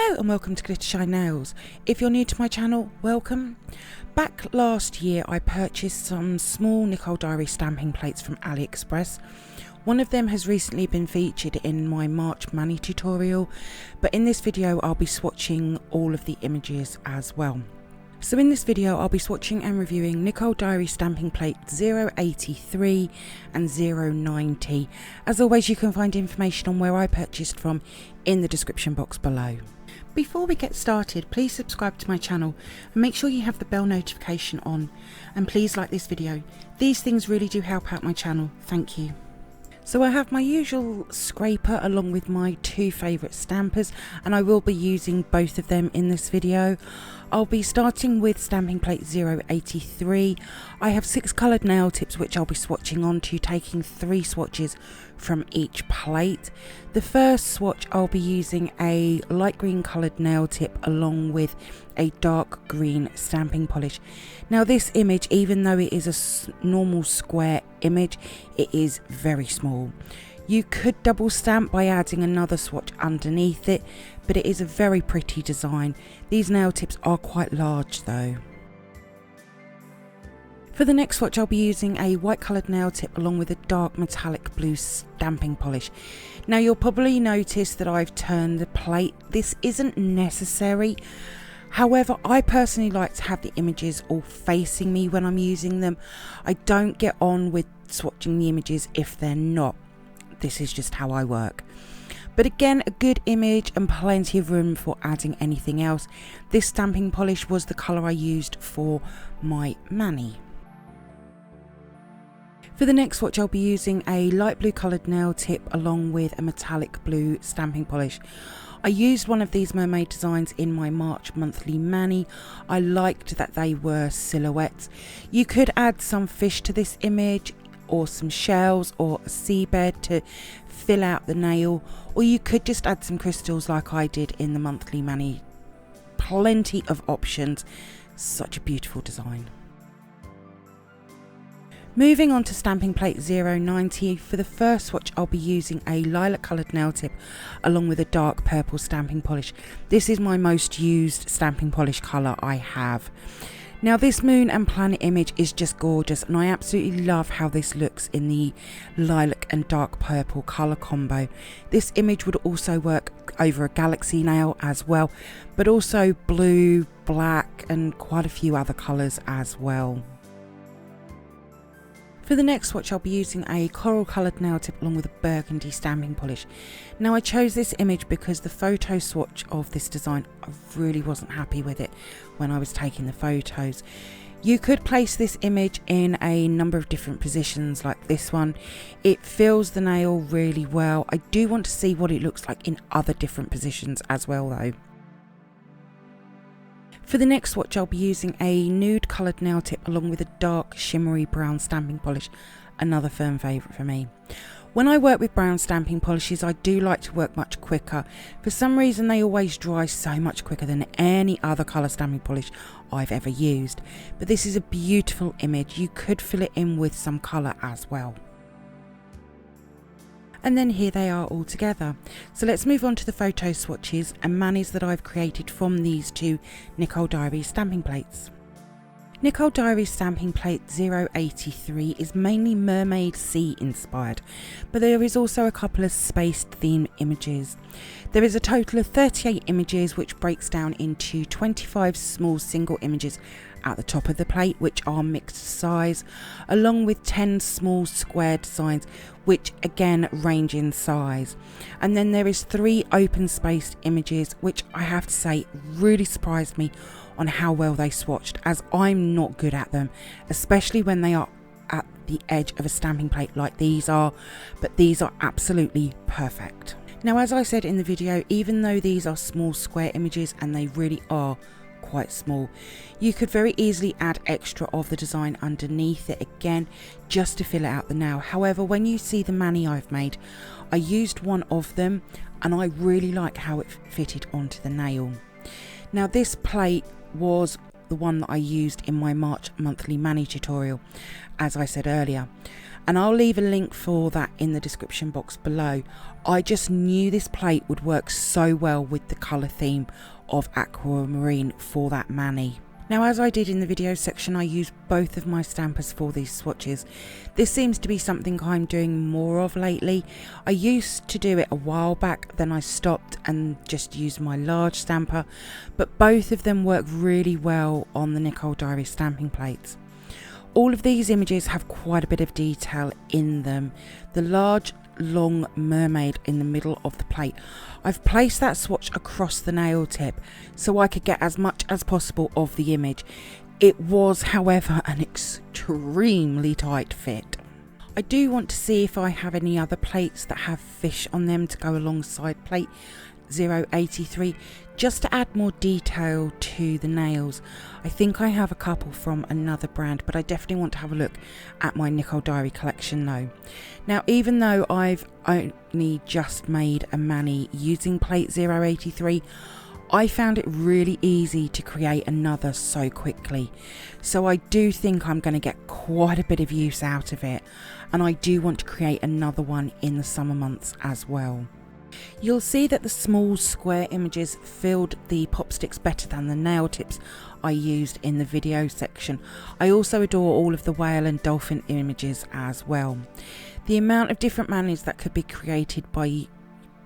Hello and welcome to glittershinenails. If you're new to my channel, welcome. Back last year I purchased some small Nicole Diary stamping plates from AliExpress. One of them has recently been featured in my March Mani tutorial, but in this video I'll be swatching all of the images as well. So in this video I'll be swatching and reviewing Nicole Diary stamping plate 083 and 090. As always, you can find information on where I purchased from in the description box below. Before we get started, please subscribe to my channel and make sure you have the bell notification on, and please like this video. These things really do help out my channel, thank you. So I have my usual scraper along with my two favourite stampers, and I will be using both of them in this video. I'll be starting with stamping plate 083. I have 6 coloured nail tips which I'll be swatching onto, taking 3 swatches from each plate. The first swatch I'll be using a light green coloured nail tip along with a dark green stamping polish. Now this image, even though it is a normal square image, it is very small. You could double stamp by adding another swatch underneath it, but it is a very pretty design. These nail tips are quite large though. For the next swatch I'll be using a white coloured nail tip along with a dark metallic blue stamping polish. Now you'll probably notice that I've turned the plate. This isn't necessary. However, I personally like to have the images all facing me when I'm using them. I don't get on with swatching the images if they're not. This is just how I work. But again, a good image and plenty of room for adding anything else. This stamping polish was the colour I used for my Mani. For the next swatch I'll be using a light blue coloured nail tip along with a metallic blue stamping polish. I used one of these mermaid designs in my March monthly Mani. I liked that they were silhouettes. You could add some fish to this image, or some shells, or a seabed to fill out the nail, or you could just add some crystals like I did in the monthly Mani. Plenty of options. Such a beautiful design. Moving on to stamping plate 090, for the first swatch I'll be using a lilac coloured nail tip along with a dark purple stamping polish. This is my most used stamping polish colour I have. Now this moon and planet image is just gorgeous, and I absolutely love how this looks in the lilac and dark purple colour combo. This image would also work over a galaxy nail as well, but also blue, black and quite a few other colours as well. For the next swatch I'll be using a coral coloured nail tip along with a burgundy stamping polish. Now I chose this image because the photo swatch of this design, I really wasn't happy with it when I was taking the photos. You could place this image in a number of different positions like this one. It fills the nail really well. I do want to see what it looks like in other different positions as well though. For the next swatch I'll be using a nude coloured nail tip along with a dark shimmery brown stamping polish, another firm favourite for me. When I work with brown stamping polishes I do like to work much quicker. For some reason they always dry so much quicker than any other colour stamping polish I've ever used. But this is a beautiful image. You could fill it in with some colour as well. And then here they are all together. So let's move on to the photo swatches and manis that I've created from these two Nicole Diary stamping plates. Nicole Diary stamping plate 083 is mainly mermaid sea inspired, but there is also a couple of spaced theme images. There is a total of 38 images which breaks down into 25 small single images at the top of the plate which are mixed size, along with 10 small square designs which again range in size. And then there is 3 open spaced images which I have to say really surprised me on how well they swatched, as I'm not good at them, especially when they are at the edge of a stamping plate like these are, but these are absolutely perfect. Now as I said in the video, even though these are small square images and they really are quite small, you could very easily add extra of the design underneath it again just to fill out the nail. However, when you see the Mani I've made, I used one of them and I really like how it fitted onto the nail. Now this plate was the one that I used in my March monthly mani tutorial, as I said earlier. And I'll leave a link for that in the description box below. I just knew this plate would work so well with the colour theme of aquamarine for that mani. Now, as I did in the video section, I used both of my stampers for these swatches. This seems to be something I'm doing more of lately. I used to do it a while back, then I stopped and just used my large stamper, but both of them work really well on the Nicole Diary stamping plates. All of these images have quite a bit of detail in them. The large long mermaid in the middle of the plate, I've placed that swatch across the nail tip so I could get as much as possible of the image. It was, however, an extremely tight fit. I do want to see if I have any other plates that have fish on them to go alongside plate 083, just to add more detail to the nails. I think I have a couple from another brand, but I definitely want to have a look at my Nicole Diary collection though. Now, even though I've only just made a mani using plate 083, I found it really easy to create another so quickly. So I do think I'm going to get quite a bit of use out of it, and I do want to create another one in the summer months as well. You'll see that the small square images filled the pop sticks better than the nail tips I used in the video section. I also adore all of the whale and dolphin images as well. The amount of different manis that could be created by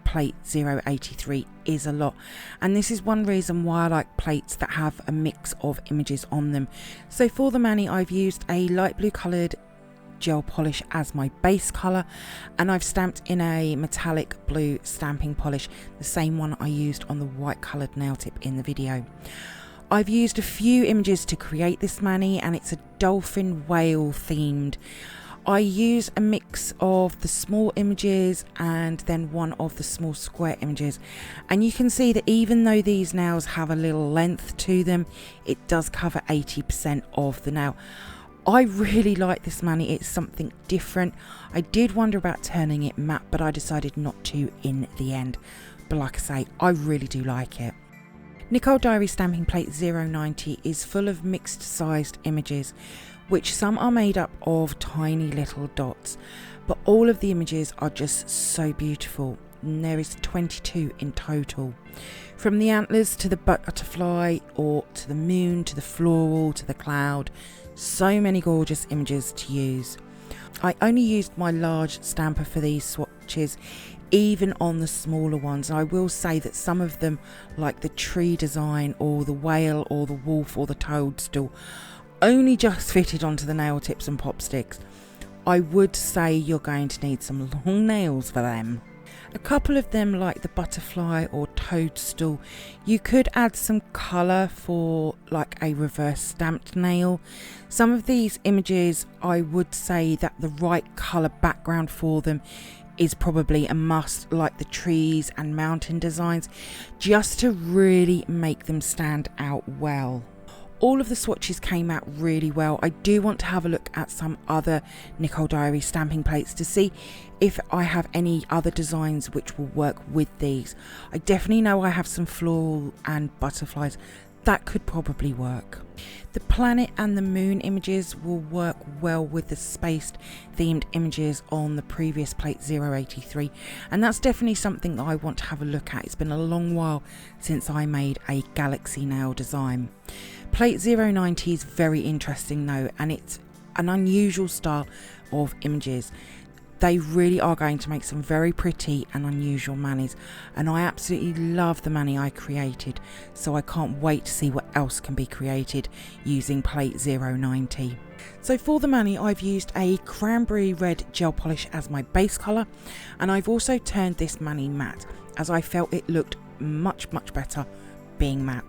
plate 083 is a lot, and this is one reason why I like plates that have a mix of images on them. So for the mani, I've used a light blue coloured gel polish as my base colour, and I've stamped in a metallic blue stamping polish, the same one I used on the white coloured nail tip in the video. I've used a few images to create this mani, and it's a dolphin whale themed. I use a mix of the small images and then one of the small square images, and you can see that even though these nails have a little length to them, it does cover 80% of the nail. I really like this mani, it's something different. I did wonder about turning it matte, but I decided not to in the end. But like I say, I really do like it. Nicole Diary stamping plate 090 is full of mixed sized images, which some are made up of tiny little dots, but all of the images are just so beautiful. And there is 22 in total. From the antlers to the butterfly, or to the moon, to the floral, to the cloud. So many gorgeous images to use. I only used my large stamper for these swatches, even on the smaller ones. I will say that some of them, like the tree design or the whale or the wolf or the toadstool, only just fitted onto the nail tips and pop sticks. I would say you're going to need some long nails for them. A couple of them, like the butterfly or toadstool, you could add some colour for like a reverse stamped nail. Some of these images, I would say that the right colour background for them is probably a must, like the trees and mountain designs, just to really make them stand out well. All of the swatches came out really well. I do want to have a look at some other Nicole Diary stamping plates to see if I have any other designs which will work with these. I definitely know I have some floral and butterflies that could probably work. The planet and the moon images will work well with the spaced themed images on the previous plate 083, and that's definitely something that I want to have a look at. It's been a long while since I made a galaxy nail design. Plate 090 is very interesting though, and it's an unusual style of images. They really are going to make some very pretty and unusual manis, and I absolutely love the mani I created, so I can't wait to see what else can be created using plate 090. So for the mani, I've used a cranberry red gel polish as my base colour, and I've also turned this mani matte as I felt it looked much better being matte.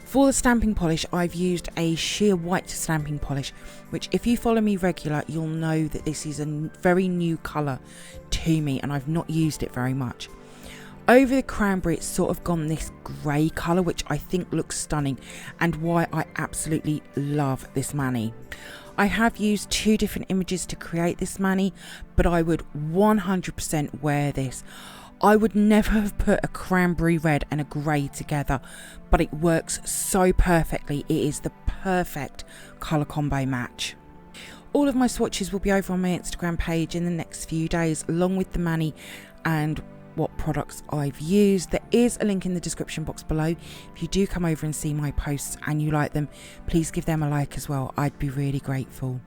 For the stamping polish, I've used a sheer white stamping polish, which if you follow me regular, you'll know that this is a very new colour to me, and I've not used it very much. Over the cranberry, it's sort of gone this grey colour, which I think looks stunning, and why I absolutely love this mani. I have used two different images to create this mani, but I would 100% wear this. I would never have put a cranberry red and a grey together, but it works so perfectly. It is the perfect colour combo match. All of my swatches will be over on my Instagram page in the next few days, along with the money and what products I've used. There is a link in the description box below. If you do come over and see my posts and you like them, please give them a like as well. I'd be really grateful.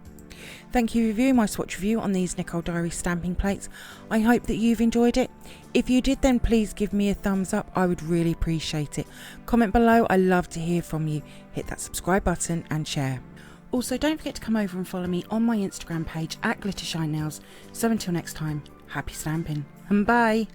Thank you for viewing my swatch review on these Nicole Diary stamping plates. I hope that you've enjoyed it. If you did, then please give me a thumbs up. I would really appreciate it. Comment below. I love to hear from you. Hit that subscribe button and share. Also, don't forget to come over and follow me on my Instagram page at glittershinenails. So until next time, happy stamping and bye.